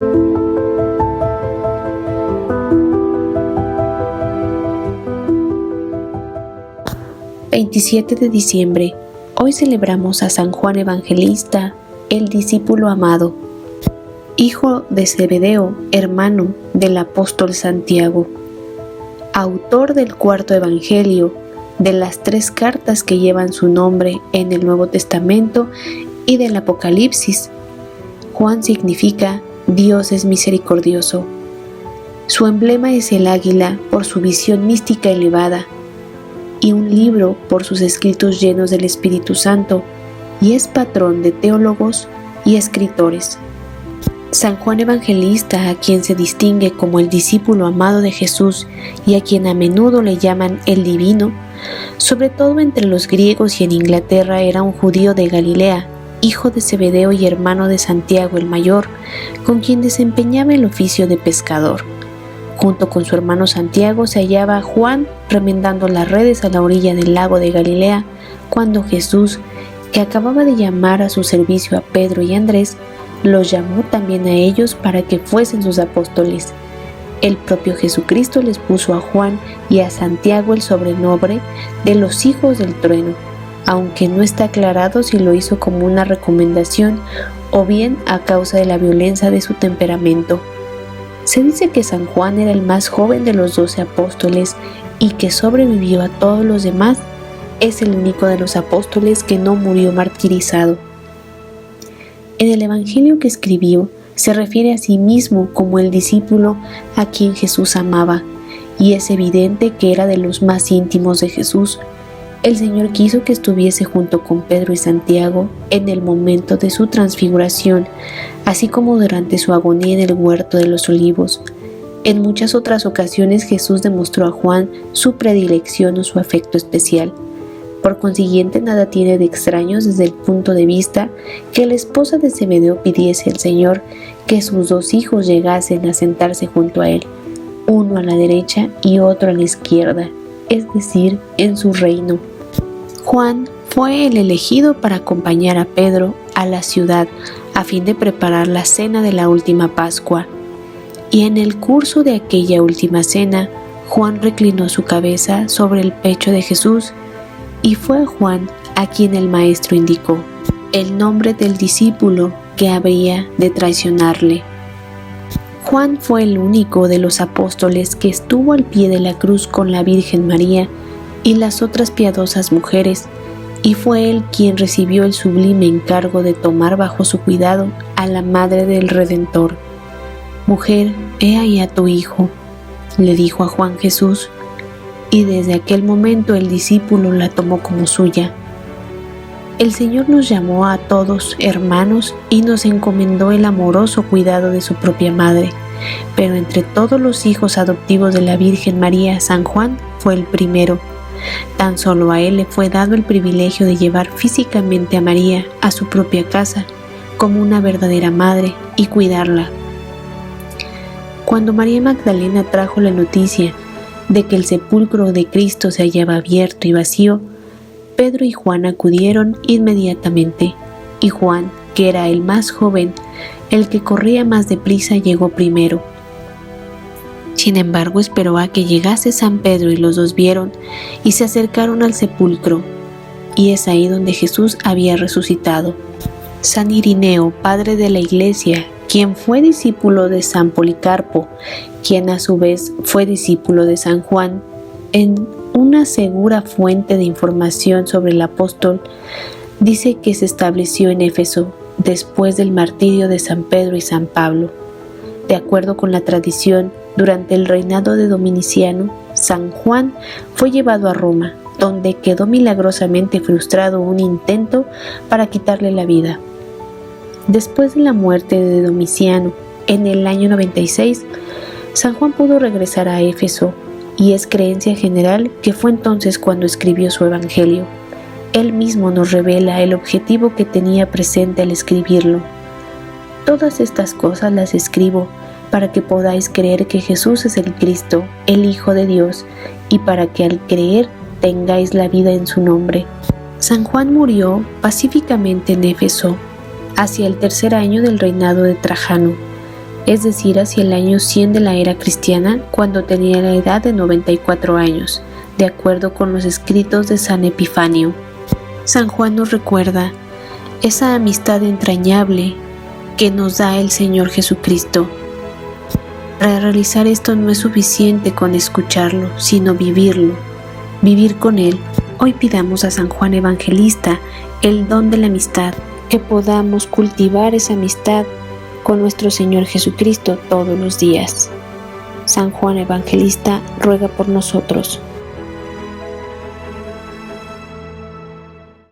27 de diciembre. Hoy celebramos a San Juan Evangelista, el discípulo amado, hijo de Zebedeo, hermano del apóstol Santiago, autor del cuarto evangelio, de las 3 cartas que llevan su nombre en el Nuevo Testamento y del Apocalipsis. Juan significa Dios es misericordioso. Su emblema es el águila por su visión mística elevada, y un libro por sus escritos llenos del Espíritu Santo, y es patrón de teólogos y escritores. San Juan Evangelista, a quien se distingue como el discípulo amado de Jesús y a quien a menudo le llaman el divino, sobre todo entre los griegos y en Inglaterra, era un judío de Galilea, hijo de Zebedeo y hermano de Santiago el mayor, con quien desempeñaba el oficio de pescador. Junto con su hermano Santiago se hallaba Juan remendando las redes a la orilla del lago de Galilea, cuando Jesús, que acababa de llamar a su servicio a Pedro y Andrés, los llamó también a ellos para que fuesen sus apóstoles. El propio Jesucristo les puso a Juan y a Santiago el sobrenombre de los hijos del trueno, aunque no está aclarado si lo hizo como una recomendación o bien a causa de la violencia de su temperamento. Se dice que San Juan era el más joven de los 12 apóstoles y que sobrevivió a todos los demás. Es el único de los apóstoles que no murió martirizado. En el evangelio que escribió, se refiere a sí mismo como el discípulo a quien Jesús amaba, y es evidente que era de los más íntimos de Jesús. El Señor quiso que estuviese junto con Pedro y Santiago en el momento de su transfiguración, así como durante su agonía en el huerto de los olivos. En muchas otras ocasiones Jesús demostró a Juan su predilección o su afecto especial. Por consiguiente, nada tiene de extraños desde el punto de vista que la esposa de Zebedeo pidiese al Señor que sus 2 hijos llegasen a sentarse junto a él, uno a la derecha y otro a la izquierda, es decir, en su reino. Juan fue el elegido para acompañar a Pedro a la ciudad a fin de preparar la cena de la última Pascua. Y en el curso de aquella última cena, Juan reclinó su cabeza sobre el pecho de Jesús, y fue a Juan a quien el maestro indicó el nombre del discípulo que habría de traicionarle. Juan fue el único de los apóstoles que estuvo al pie de la cruz con la Virgen María y las otras piadosas mujeres, y fue él quien recibió el sublime encargo de tomar bajo su cuidado a la Madre del Redentor. «Mujer, he ahí a tu hijo», le dijo a Juan Jesús, y desde aquel momento el discípulo la tomó como suya. El Señor nos llamó a todos hermanos y nos encomendó el amoroso cuidado de su propia madre, pero entre todos los hijos adoptivos de la Virgen María, San Juan fue el primero. Tan solo a él le fue dado el privilegio de llevar físicamente a María a su propia casa, como una verdadera madre, y cuidarla. Cuando María Magdalena trajo la noticia de que el sepulcro de Cristo se hallaba abierto y vacío, Pedro y Juan acudieron inmediatamente, y Juan, que era el más joven, el que corría más deprisa, llegó primero. Sin embargo, esperó a que llegase San Pedro y los 2 vieron y se acercaron al sepulcro, y es ahí donde Jesús había resucitado. San Irineo, padre de la Iglesia, quien fue discípulo de San Policarpo, quien a su vez fue discípulo de San Juan, en una segura fuente de información sobre el apóstol, dice que se estableció en Éfeso después del martirio de San Pedro y San Pablo. De acuerdo con la tradición, durante el reinado de Dominiciano, San Juan fue llevado a Roma, donde quedó milagrosamente frustrado un intento para quitarle la vida. Después de la muerte de Domiciano, en el año 96, San Juan pudo regresar a Éfeso, y es creencia general que fue entonces cuando escribió su Evangelio. Él mismo nos revela el objetivo que tenía presente al escribirlo. Todas estas cosas las escribo para que podáis creer que Jesús es el Cristo, el Hijo de Dios, y para que al creer tengáis la vida en su nombre. San Juan murió pacíficamente en Éfeso, hacia el 3er año del reinado de Trajano. es decir, hacia el año 100 de la era cristiana, cuando tenía la edad de 94 años, de acuerdo con los escritos de San Epifanio. San Juan nos recuerda esa amistad entrañable que nos da el Señor Jesucristo. Para realizar esto no es suficiente con escucharlo, sino vivirlo, vivir con Él. Hoy pidamos a San Juan Evangelista el don de la amistad, que podamos cultivar esa amistad con nuestro Señor Jesucristo todos los días. San Juan Evangelista ruega por nosotros.